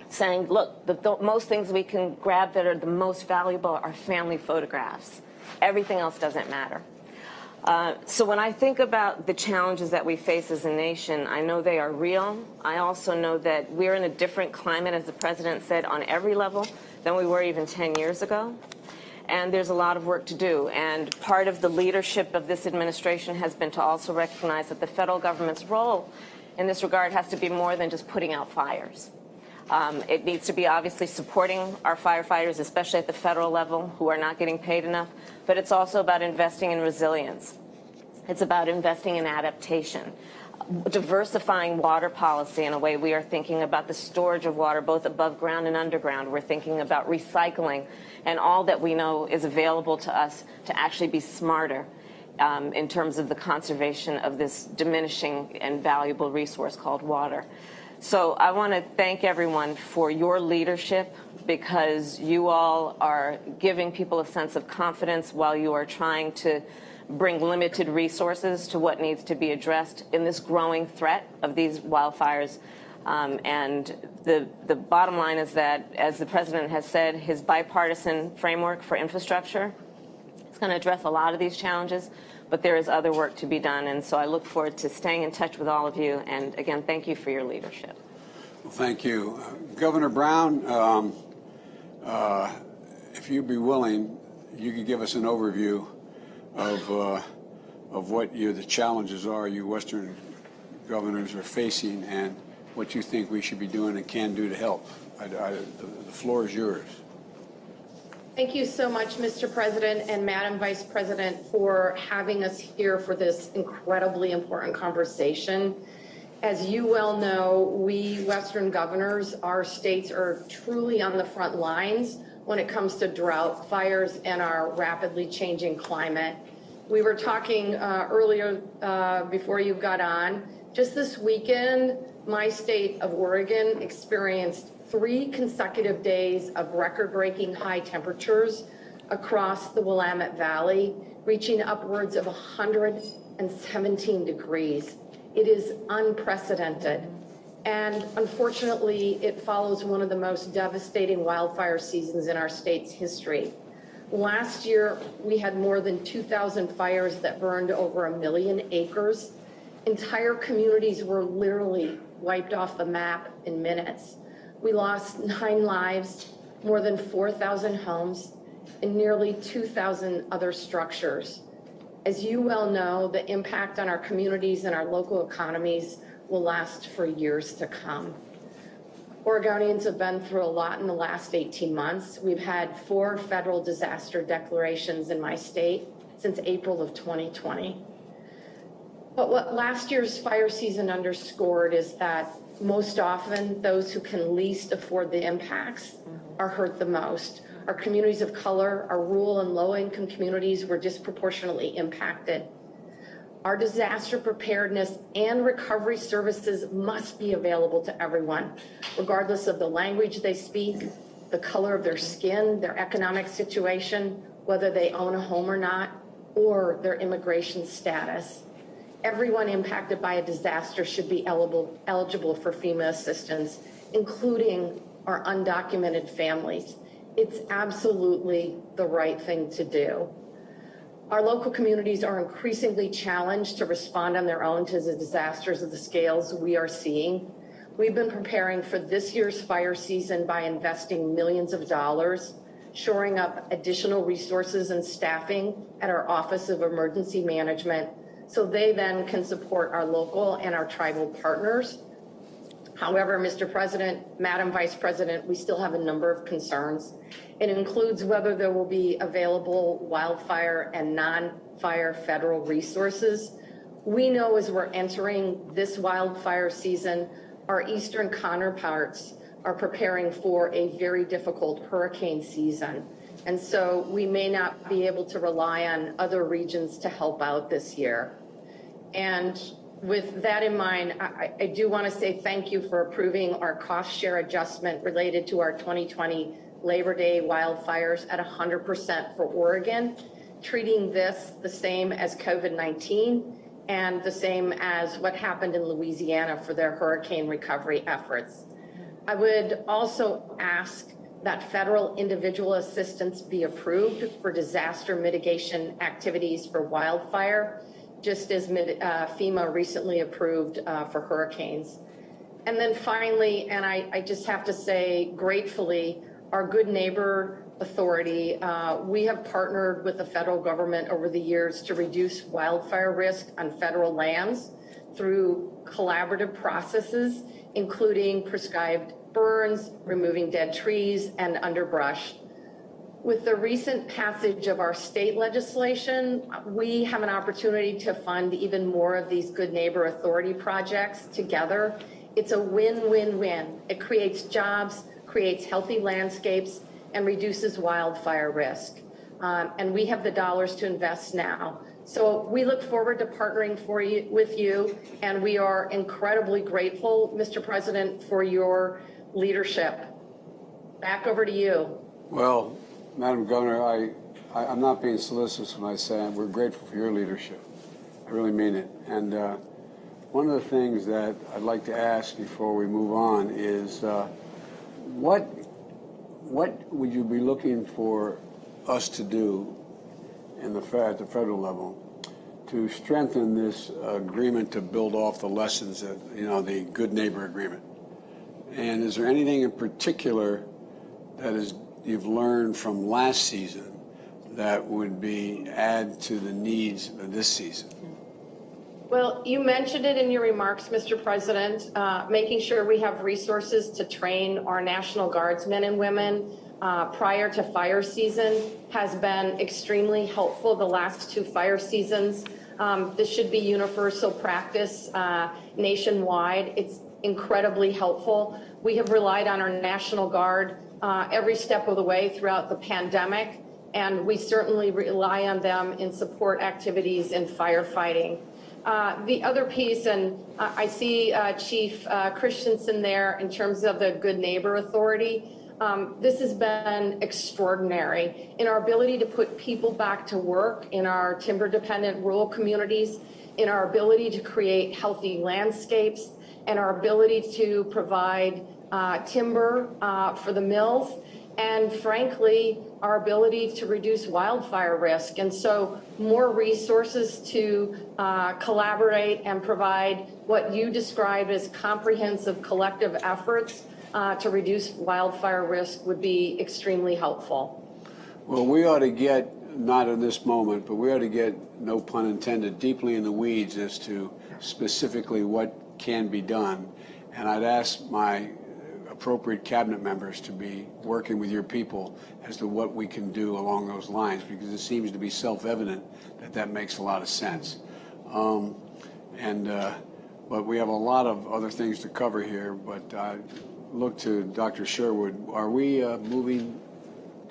saying, look, the most things we can grab that are the most valuable are family photographs. Everything else doesn't matter. So when I think about the challenges that we face as a nation, I know they are real. I also know that we're in a different climate, as the President said, on every level than we were even 10 years ago. And there's a lot of work to do. And part of the leadership of this administration has been to also recognize that the federal government's role in this regard has to be more than just putting out fires. It needs to be obviously supporting our firefighters, especially at the federal level, who are not getting paid enough. But it's also about investing in resilience. It's about investing in adaptation, diversifying water policy in a way we are thinking about the storage of water both above ground and underground. We're thinking about recycling and all that we know is available to us to actually be smarter in terms of the conservation of this diminishing and valuable resource called water. So I want to thank everyone for your leadership, because you all are giving people a sense of confidence while you are trying to bring limited resources to what needs to be addressed in this growing threat of these wildfires. And the bottom line is that, as the President has said, his bipartisan framework for infrastructure is going to address a lot of these challenges, but there is other work to be done. And so I look forward to staying in touch with all of you. And again, thank you for your leadership. Well, thank you. Governor Brown, if you'd be willing, you could give us an overview of what the challenges are you Western governors are facing, and what you think we should be doing and can do to help. The floor is yours. Thank you so much, Mr. President and Madam Vice President, for having us here for this incredibly important conversation. As you well know, we Western governors, our states are truly on the front lines when it comes to drought, fires, and our rapidly changing climate. We were talking earlier before you got on. Just this weekend, my state of Oregon experienced 3 consecutive days of record-breaking high temperatures across the Willamette Valley, reaching upwards of 117 degrees. It is unprecedented. And unfortunately, it follows one of the most devastating wildfire seasons in our state's history. Last year, we had more than 2,000 fires that burned over 1 million acres. Entire communities were literally wiped off the map in minutes. We lost 9 lives, more than 4,000 homes, and nearly 2,000 other structures. As you well know, the impact on our communities and our local economies will last for years to come. Oregonians have been through a lot in the last 18 months. We've had 4 federal disaster declarations in my state since April of 2020. But what last year's fire season underscored is that most often those who can least afford the impacts are hurt the most. Our communities of color, our rural and low-income communities were disproportionately impacted. Our disaster preparedness and recovery services must be available to everyone, regardless of the language they speak, the color of their skin, their economic situation, whether they own a home or not, or their immigration status. Everyone impacted by a disaster should be eligible for FEMA assistance, including our undocumented families. It's absolutely the right thing to do. Our local communities are increasingly challenged to respond on their own to the disasters of the scales we are seeing. We've been preparing for this year's fire season by investing millions of dollars, shoring up additional resources and staffing at our Office of Emergency Management, so they then can support our local and our tribal partners. However, Mr. President, Madam Vice President, we still have a number of concerns. It includes whether there will be available wildfire and non-fire federal resources. We know as we're entering this wildfire season, our eastern counterparts are preparing for a very difficult hurricane season. And so we may not be able to rely on other regions to help out this year. And with that in mind, I do want to say thank you for approving our cost share adjustment related to our 2020 Labor Day wildfires at 100% for Oregon, treating this the same as COVID-19 and the same as what happened in Louisiana for their hurricane recovery efforts. I would also ask that federal individual assistance be approved for disaster mitigation activities for wildfire, just as FEMA recently approved for hurricanes. And then finally, and I just have to say gratefully, our Good Neighbor Authority, we have partnered with the federal government over the years to reduce wildfire risk on federal lands through collaborative processes, including prescribed burns, removing dead trees, and underbrush. With the recent passage of our state legislation, we have an opportunity to fund even more of these Good Neighbor Authority projects together. It's a win-win-win. It creates jobs, creates healthy landscapes, and reduces wildfire risk. And we have the dollars to invest now. So we look forward to partnering with you, and we are incredibly grateful, Mr. President, for your leadership. Back over to you. Well, Madam Governor, I'm not being solicitous when I say we're grateful for your leadership. I really mean it. And one of the things that I'd like to ask before we move on is what would you be looking for us to do at the federal level to strengthen this agreement to build off the lessons of, the Good Neighbor Agreement? And is there anything in particular that you've learned from last season that would add to the needs of this season? Well, you mentioned it in your remarks, Mr. President, making sure we have resources to train our National Guardsmen and women prior to fire season has been extremely helpful the last 2 fire seasons. This should be universal practice nationwide. It's incredibly helpful. We have relied on our National Guard every step of the way throughout the pandemic, and we certainly rely on them in support activities in firefighting. The other piece, and I see Chief Christensen there in terms of the Good Neighbor Authority. This has been extraordinary in our ability to put people back to work in our timber-dependent rural communities, in our ability to create healthy landscapes, and our ability to provide timber for the mills, and frankly, our ability to reduce wildfire risk. And so more resources to collaborate and provide what you described as comprehensive collective efforts to reduce wildfire risk would be extremely helpful. Well, we ought to get, not in this moment, but we ought to get, no pun intended, deeply in the weeds as to specifically what can be done. And I'd ask my appropriate cabinet members to be working with your people as to what we can do along those lines, because it seems to be self-evident that that makes a lot of sense. But we have a lot of other things to cover here, but I look to Dr. Sherwood. Are we moving?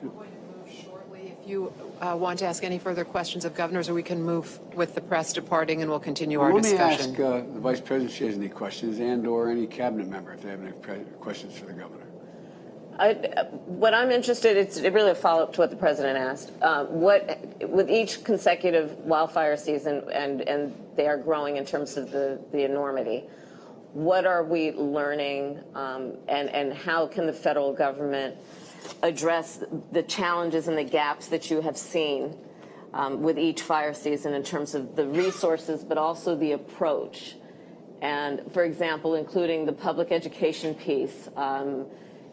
We're going to move shortly. If you want to ask any further questions of governors, or we can move with the press departing and we'll continue our discussion. Let me ask the Vice President if she has any questions, and or any cabinet member if they have any questions for the governor. What I'm interested in, it's really a follow-up to what the President asked. With each consecutive wildfire season, and they are growing in terms of the enormity, what are we learning, and how can the federal government address the challenges and the gaps that you have seen with each fire season in terms of the resources, but also the approach? And, for example, including the public education piece,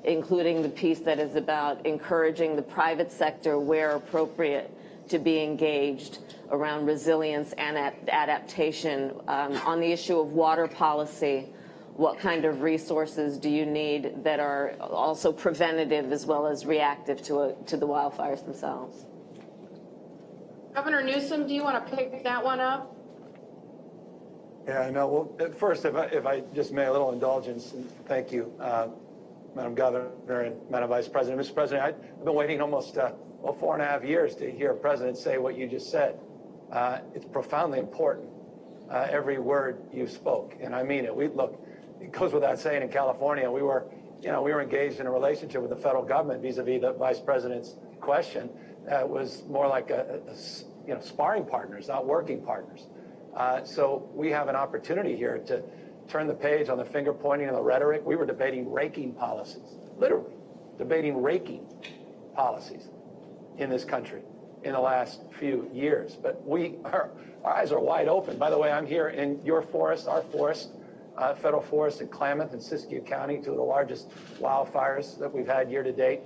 including the piece that is about encouraging the private sector where appropriate to be engaged around resilience and adaptation. On the issue of water policy, what kind of resources do you need that are also preventative as well as reactive to the wildfires themselves? Governor Newsom, do you want to pick that one up? Yeah, no. Well, first, if I just may, a little indulgence, and thank you, Madam Governor and Madam Vice President. Mr. President, I've been waiting almost 4.5 years to hear a president say what you just said. It's profoundly important, every word you spoke, and I mean it. Look, it goes without saying, in California, we were engaged in a relationship with the federal government vis-a-vis the Vice President's question. It was more like sparring partners, not working partners. So we have an opportunity here to turn the page on the finger pointing and the rhetoric. We were debating raking policies, literally debating raking policies in this country in the last few years. But our eyes are wide open. By the way, I'm here in your forest, our forest, federal forest in Klamath and Siskiyou County, two of the largest wildfires that we've had year to date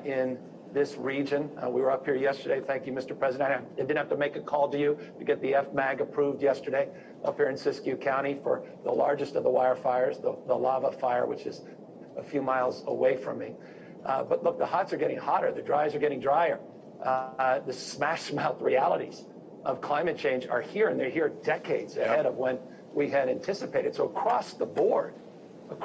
in this region. We were up here yesterday. Thank you, Mr. President. I didn't have to make a call to you to get the FMAG approved yesterday up here in Siskiyou County for the largest of the wildfires, the lava fire, which is a few miles away from me. But look, the hots are getting hotter. The dries are getting drier. The smash mouth realities of climate change are here, and they're here decades ahead of when we had anticipated. So across the board, we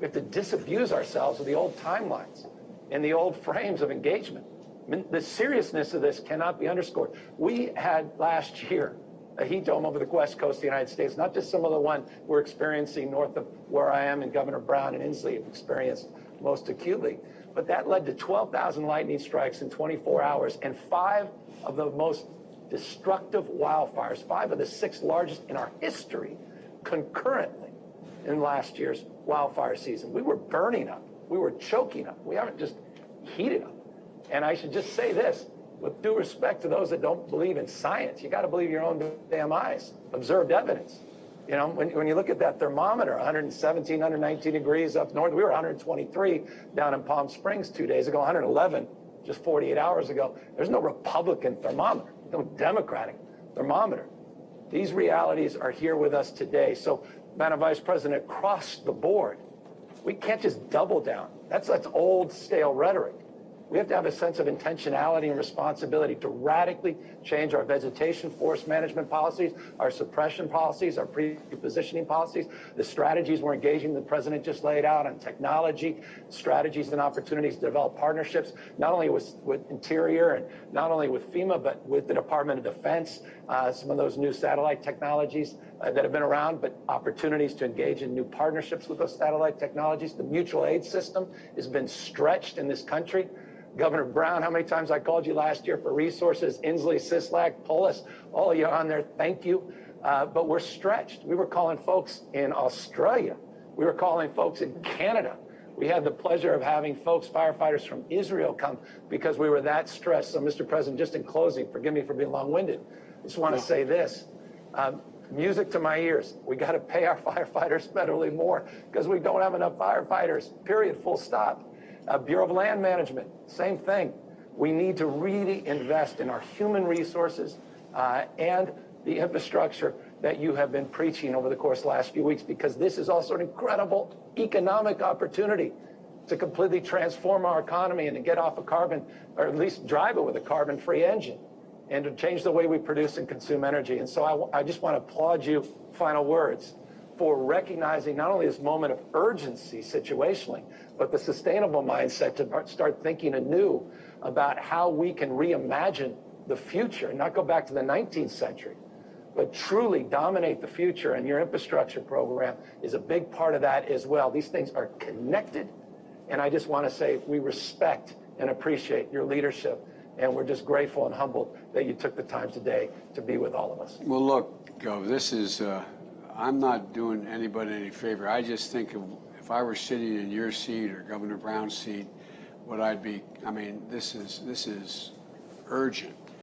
have to disabuse ourselves of the old timelines and the old frames of engagement. I mean, the seriousness of this cannot be underscored. We had last year a heat dome over the west coast of the United States, not just some of the one we're experiencing north of where I am, and Governor Brown and Inslee have experienced most acutely. But that led to 12,000 lightning strikes in 24 hours and 5 of the most destructive wildfires, 5 of the 6 largest in our history, concurrently in last year's wildfire season. We were burning up. We were choking up. We haven't just heated up. And I should just say this, with due respect to those that don't believe in science, you got to believe your own damn eyes. Observed evidence. You know, when you look at that thermometer, 117, 119 degrees up north, we were 123 down in Palm Springs 2 days ago, 111 just 48 hours ago. There's no Republican thermometer, no Democratic thermometer These realities are here with us today. So, Madam Vice President, across the board, we can't just double down. That's old, stale rhetoric. We have to have a sense of intentionality and responsibility to radically change our vegetation forest management policies, our suppression policies, our pre-positioning policies, the strategies we're engaging the president just laid out on technology, strategies and opportunities to develop partnerships, not only with Interior and not only with FEMA, but with the Department of Defense, some of those new satellite technologies that have been around, but opportunities to engage in new partnerships with those satellite technologies. The mutual aid system has been stretched in this country. Governor Brown, how many times I called you last year for resources? Inslee, Sislak, Polis, all of you on there, thank you. But we're stretched. We were calling folks in Australia. We were calling folks in Canada. We had the pleasure of having folks, firefighters from Israel come because we were that stressed. So, Mr. President, just in closing, forgive me for being long-winded. I just want to say this. Music to my ears. We got to pay our firefighters federally more because we don't have enough firefighters, period, full stop. Bureau of Land Management, same thing. We need to really invest in our human resources and the infrastructure that you have been preaching over the course of the last few weeks, because this is also an incredible economic opportunity to completely transform our economy and to get off of carbon, or at least drive it with a carbon-free engine, and to change the way we produce and consume energy. And so I just want to applaud you, final words, for recognizing not only this moment of urgency situationally, but the sustainable mindset to start thinking anew about how we can reimagine the future and not go back to the 19th century, but truly dominate the future. And your infrastructure program is a big part of that as well. These things are connected. And I just want to say we respect and appreciate your leadership. And we're just grateful and humbled that you took the time today to be with all of us. Well, look, Gov, this is, I'm not doing anybody any favor. I just think if I were sitting in your seat or Governor Brown's seat, what I'd be, I mean, this is urgent.